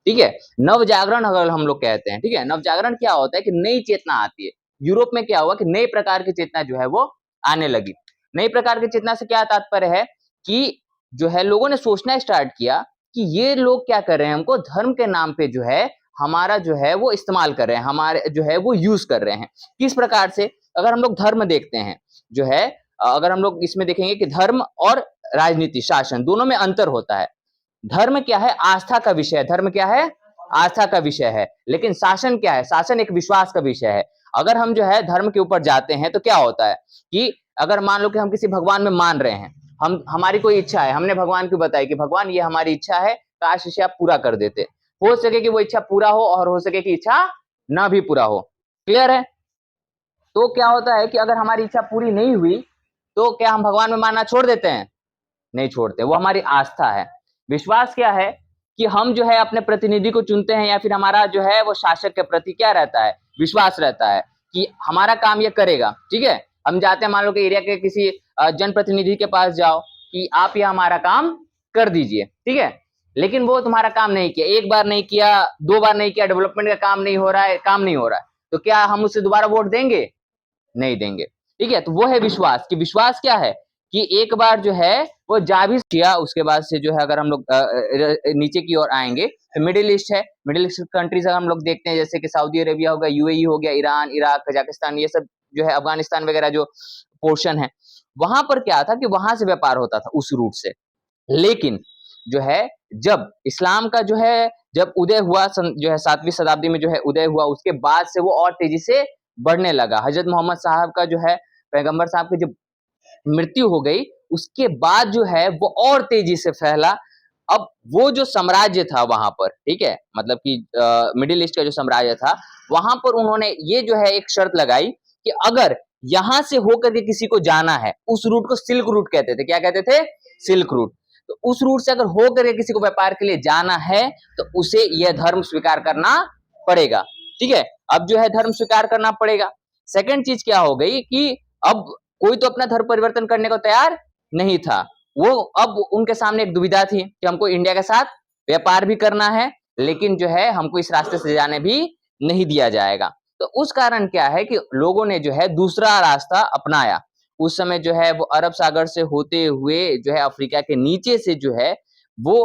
ठीक है। नव जागरण अगर हम लोग कहते हैं, ठीक है, नव जागरण क्या होता है कि नई चेतना आती है। यूरोप में क्या हुआ कि नए प्रकार की चेतना जो है वो आने लगी। नई प्रकार की चेतना से क्या तात्पर्य है कि जो है लोगों ने सोचना स्टार्ट किया कि ये लोग क्या कर रहे हैं, हमको धर्म के नाम पे जो है हमारा जो है वो इस्तेमाल कर रहे हैं, हमारे जो है वो यूज कर रहे हैं। किस प्रकार से? अगर हम लोग धर्म देखते हैं जो है, अगर हम लोग इसमें देखेंगे कि धर्म और राजनीति शासन दोनों में अंतर होता है। धर्म क्या है? आस्था का विषय है। धर्म क्या है? आस्था का विषय है। लेकिन शासन क्या है? शासन एक विश्वास का विषय है। अगर हम जो है धर्म के ऊपर जाते हैं तो क्या होता है कि अगर मान लो कि हम किसी भगवान में मान रहे हैं, हम हमारी कोई इच्छा है, हमने भगवान को बताई कि भगवान ये हमारी इच्छा है, काश इसे आप पूरा कर देते। हो सके कि वो इच्छा पूरा हो और हो सके कि इच्छा ना भी पूरा हो। क्लियर है? तो क्या होता है कि अगर हमारी इच्छा पूरी नहीं हुई तो क्या हम भगवान में मानना छोड़ देते हैं? नहीं छोड़ते। वो हमारी आस्था है। विश्वास क्या है कि हम जो है अपने प्रतिनिधि को चुनते हैं या फिर हमारा जो है वो शासक के प्रति क्या रहता है? विश्वास रहता है कि हमारा काम ये करेगा। ठीक है, हम जाते हैं मान लो कि एरिया के किसी जनप्रतिनिधि के पास जाओ कि आप ये हमारा काम कर दीजिए, ठीक है, लेकिन वो तुम्हारा काम नहीं किया, एक बार नहीं किया, दो बार नहीं किया, डेवलपमेंट का काम नहीं हो रहा है, काम नहीं हो रहा है, तो क्या हम उसे दोबारा वोट देंगे? नहीं देंगे। ठीक है, तो वो है विश्वास। कि विश्वास क्या है कि एक बार जो है वो जा भी किया, उसके बाद से जो है अगर हम लोग नीचे की ओर आएंगे तो मिडिल ईस्ट है। मिडिल ईस्ट कंट्रीज अगर हम लोग देखते हैं जैसे कि सऊदी अरेबिया हो गया, यूएई हो गया, ईरान, इराक, कजाकिस्तान, ये सब जो है, अफगानिस्तान वगैरह जो पोर्शन है, वहां पर क्या था कि वहां से व्यापार होता था उस रूट से। लेकिन जो है जब इस्लाम का जो है जब उदय हुआ, जो है 7वीं शताब्दी में जो है उदय हुआ, उसके बाद से वो और तेजी से बढ़ने लगा। हजरत मोहम्मद साहब का जो है, पैगंबर साहब की जब मृत्यु हो गई, उसके बाद जो है वो और तेजी से फैला। अब वो जो साम्राज्य था वहां पर, ठीक है, मतलब कि मिडिल ईस्ट का जो साम्राज्य था, वहां पर उन्होंने ये जो है एक शर्त लगाई कि अगर यहां से होकर के किसी को जाना है, उस रूट को सिल्क रूट कहते थे। क्या कहते थे? Silk route. तो उस रूट से अगर होकर के किसी को व्यापार के लिए जाना है तो उसे यह धर्म स्वीकार करना पड़ेगा। ठीक है, अब जो है धर्म स्वीकार करना पड़ेगा। सेकंड चीज क्या हो गई कि अब कोई तो अपना धर्म परिवर्तन करने को तैयार नहीं था। वो अब उनके सामने एक दुविधा थी कि हमको इंडिया के साथ व्यापार भी करना है, लेकिन जो है हमको इस रास्ते से जाने भी नहीं दिया जाएगा। तो उस कारण क्या है कि लोगों ने जो है दूसरा रास्ता अपनाया। उस समय जो है वो अरब सागर से होते हुए जो है अफ्रीका के नीचे से जो है वो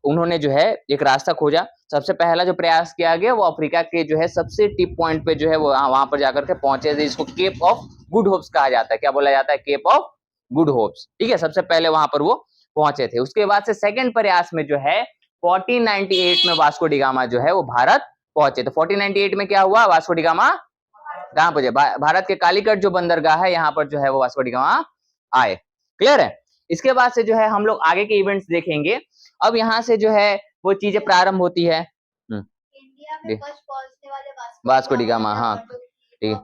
उन्होंने जो है एक रास्ता खोजा। सबसे पहला जो प्रयास किया गया वो अफ्रीका के जो है सबसे टिप पॉइंट पे जो है वो वहां पर जाकर के पहुंचे थे, जिसको केप ऑफ गुड होप्स कहा जाता है। क्या बोला जाता है? Cape of Good Hopes. ठीक है, सबसे पहले वहां पर वो पहुंचे थे। उसके बाद से सेकंड प्रयास में जो है 1498 में वास्को डी गामा जो है वो भारत पहुंचे। तो 1498 में क्या हुआ? वास्को डी गामा कहां पहुंचे? भारत के कालीकट जो बंदरगाह है, यहाँ पर जो है वो वास्को डी गामा आए। क्लियर है? इसके बाद से जो है हम लोग आगे के इवेंट्स देखेंगे। अब यहाँ से जो है वो चीजें प्रारंभ होती है। इंडिया में फर्स्ट पहुंचने वाले वास्को डी गामा, हाँ, ठीक।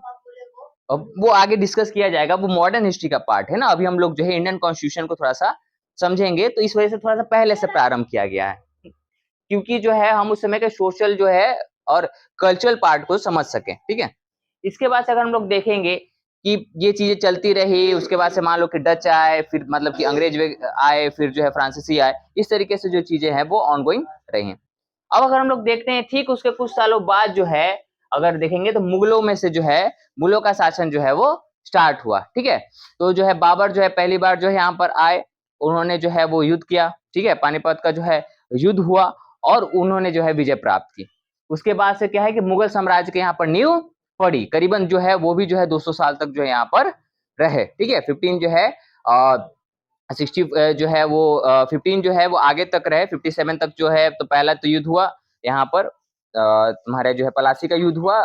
अब वो आगे डिस्कस किया जाएगा, वो मॉडर्न हिस्ट्री का पार्ट है ना। अभी हम लोग जो है इंडियन कॉन्स्टिट्यूशन को थोड़ा सा समझेंगे, तो इस वजह से थोड़ा सा पहले से प्रारंभ किया गया है, क्योंकि जो है हम उस समय के सोशल जो है और कल्चरल पार्ट को समझ सके। ठीक है, इसके बाद से अगर हम लोग देखेंगे कि ये चीजें चलती रही, उसके बाद से मान लो कि डच आए, फिर मतलब कि अंग्रेज आए, फिर जो है फ्रांसीसी आए, इस तरीके से जो चीजें हैं वो ऑनगोइंग रही। अब अगर हम लोग देखते हैं ठीक उसके कुछ सालों बाद जो है अगर देखेंगे तो मुगलों में से जो है मुगलों का शासन जो है वो स्टार्ट हुआ। ठीक है, तो जो है बाबर जो है पहली बार जो है यहाँ पर आए, उन्होंने जो है वो युद्ध किया। ठीक है, पानीपत का जो है युद्ध हुआ और उन्होंने जो है विजय प्राप्त की। उसके बाद से क्या है कि मुगल साम्राज्य के यहाँ पर नींव पड़ी। करीबन जो है वो भी जो है 200 साल तक जो है यहाँ पर रहे। ठीक है, 15 जो है 60 जो है वो 15 जो है वो आगे तक रहे, 57 तक जो है तो पहला तो युद्ध हुआ यहाँ पर, तुम्हारे जो है पलासी का युद्ध हुआ।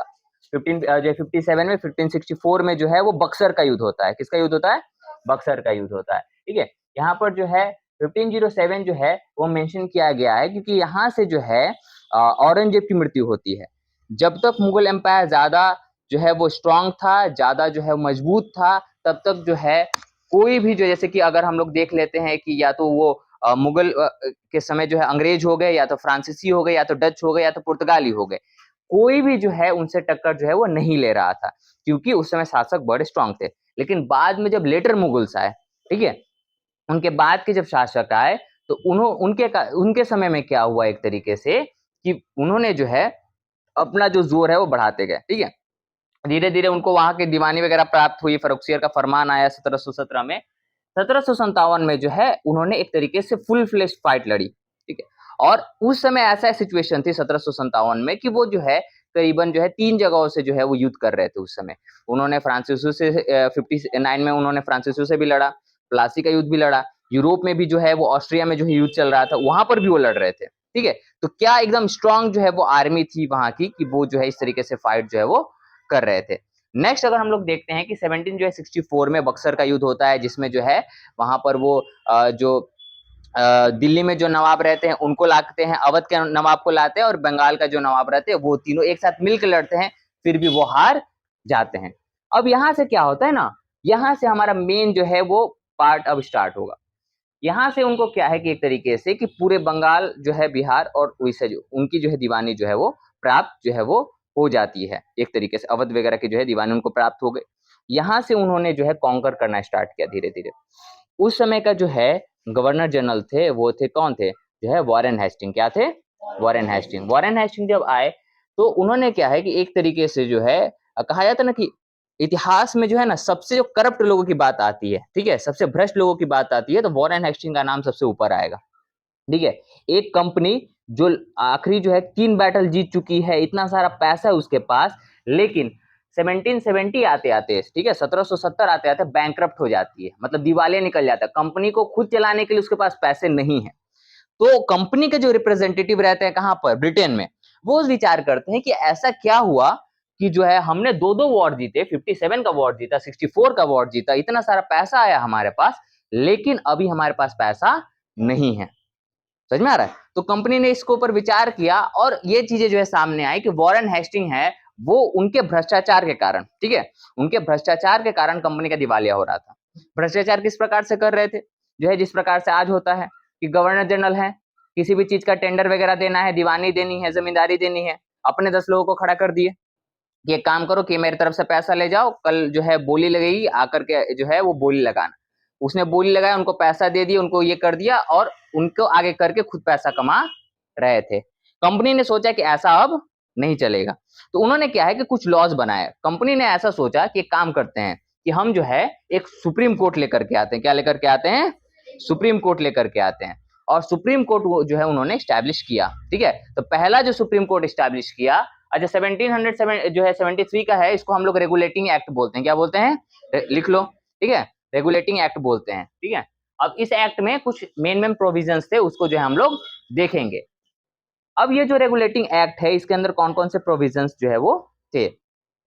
15 जो 57 में, 1564 में जो है वो बक्सर का युद्ध होता है। किसका युद्ध होता है? बक्सर का युद्ध होता है। ठीक है, यहाँ पर जो है 1507 जो है वो मेंशन किया गया है, क्योंकि यहाँ से जो है औरंगजेब की मृत्यु होती है। जब तक मुगल एम्पायर ज्यादा जो है वो स्ट्रांग था, ज्यादा जो है मजबूत था, तब तक जो है कोई भी जो, जैसे कि अगर हम लोग देख लेते हैं कि या तो वो मुगल के समय जो है अंग्रेज हो गए, या तो फ्रांसीसी हो गए, या तो डच हो गए, या तो पुर्तगाली हो गए, कोई भी जो है उनसे टक्कर जो है वो नहीं ले रहा था, क्योंकि उस समय शासक बड़े स्ट्रांग थे। लेकिन बाद में जब लेटर मुगल्स आए, ठीक है, उनके बाद के जब शासक आए, तो उनके समय में क्या हुआ एक तरीके से कि उन्होंने जो है अपना जो जोर है वो बढ़ाते गए, ठीक है। धीरे धीरे उनको वहां की दीवानी वगैरह प्राप्त हुई, फर्रुखसियर का फरमान आया 1717 में। 1757 में जो है उन्होंने एक तरीके से फुल फ्लेश फाइट लड़ी, ठीक है। और उस समय ऐसा सिचुएशन थी 1757 में कि वो जो है करीबन जो है 3 जगहों से जो है वो युद्ध कर रहे थे उस समय। उन्होंने फ्रांसीसियों से 59 में उन्होंने फ्रांसीसियों से भी लड़ा, प्लासी का युद्ध भी लड़ा, यूरोप में भी जो है वो ऑस्ट्रिया में जो है युद्ध चल रहा था, वहां पर भी वो लड़ रहे थे, ठीक है। तो क्या एकदम स्ट्रांग जो है वो आर्मी थी वहां की कि वो जो है इस तरीके से फाइट जो है वो कर रहे थे। नेक्स्ट अगर हम लोग देखते हैं कि 1764 में बक्सर का युद्ध होता है, जिसमें जो है वहां पर वो जो दिल्ली में जो नवाब रहते हैं उनको लाते हैं, अवध के नवाब को लाते हैं और बंगाल का जो नवाब रहते हैं वो तीनों एक साथ मिलकर लड़ते हैं, फिर भी वो हार जाते हैं। अब यहां से क्या होता है ना, यहां से हमारा मेन जो है वो पार्ट अब स्टार्ट होगा। यहाँ से उनको क्या है कि एक तरीके से कि पूरे बंगाल जो है, बिहार और उड़ीसा जो उनकी जो है दीवानी जो है वो प्राप्त जो है वो हो जाती है, एक तरीके से अवध वगैरह की जो है दीवानी उनको प्राप्त हो गई। यहाँ से उन्होंने जो है कॉन्कर करना स्टार्ट किया धीरे धीरे। उस समय का जो है गवर्नर जनरल थे वो थे कौन थे, जो है वॉरेन हेस्टिंग। क्या थे? Warren Hasting. वॉरेन हेस्टिंग जब आए तो उन्होंने क्या है कि एक तरीके से जो है कहा जाता ना कि इतिहास में जो है ना सबसे जो करप्ट लोगों की बात आती है, ठीक है, सबसे भ्रष्ट लोगों की बात आती है तो वॉरेन हेस्टिंग का नाम सबसे ऊपर आएगा, ठीक है। एक कंपनी जो आखिरी जो है 3 बैटल जीत चुकी है, इतना सारा पैसा है उसके पास, लेकिन 1770 आते आते, ठीक है, 1770 आते आते बैंकरप्ट हो जाती है, मतलब दिवालिया निकल जाता है। कंपनी को खुद चलाने के लिए उसके पास पैसे नहीं है। तो कंपनी के जो रिप्रेजेंटेटिव रहते हैं कहां पर, ब्रिटेन में, वो विचार करते हैं कि ऐसा क्या हुआ कि जो है हमने 2-2 वॉर जीते, 57 का वॉर जीता, 64 का वॉर जीता, इतना सारा पैसा आया हमारे पास, लेकिन अभी हमारे पास पैसा नहीं है। समझ में आ रहा है? तो कंपनी ने इसके ऊपर विचार किया और ये चीजें जो है सामने आई कि वॉरेन हेस्टिंग है वो उनके भ्रष्टाचार के कारण, ठीक है, उनके भ्रष्टाचार के कारण कंपनी का दिवालिया हो रहा था। भ्रष्टाचार किस प्रकार से कर रहे थे, जो है जिस प्रकार से आज होता है कि गवर्नर जनरल है, किसी भी चीज का टेंडर वगैरह देना है, दीवानी देनी है, जमींदारी देनी है, अपने 10 लोगों को खड़ा कर दिए कि एक काम करो कि मेरी तरफ से पैसा ले जाओ, कल जो है बोली लगेगी, आकर के जो है वो बोली लगाना। उसने बोली लगाया, उनको पैसा दे दिया, उनको ये कर दिया और उनको आगे करके खुद पैसा कमा रहे थे। कंपनी ने सोचा कि ऐसा अब नहीं चलेगा, तो उन्होंने क्या है कि कुछ लॉज बनाए। कंपनी ने ऐसा सोचा कि एक काम करते हैं कि हम जो है एक सुप्रीम कोर्ट लेकर के आते हैं। क्या लेकर के आते हैं? सुप्रीम कोर्ट लेकर के आते हैं। और सुप्रीम कोर्ट जो है उन्होंने स्टैब्लिश किया, ठीक है। तो पहला जो सुप्रीम कोर्ट स्टैब्लिश किया, अच्छा 1707 जो है 73 का है, इसको हम लोग रेगुलेटिंग एक्ट बोलते हैं। क्या बोलते हैं? लिख लो, ठीक है, रेगुलेटिंग एक्ट बोलते हैं, ठीक है। अब इस एक्ट में कुछ मेन प्रोविजंस थे, उसको जो है हम लोग देखेंगे। अब ये जो रेगुलेटिंग एक्ट है इसके अंदर कौन कौन से प्रोविजंस जो है वो थे,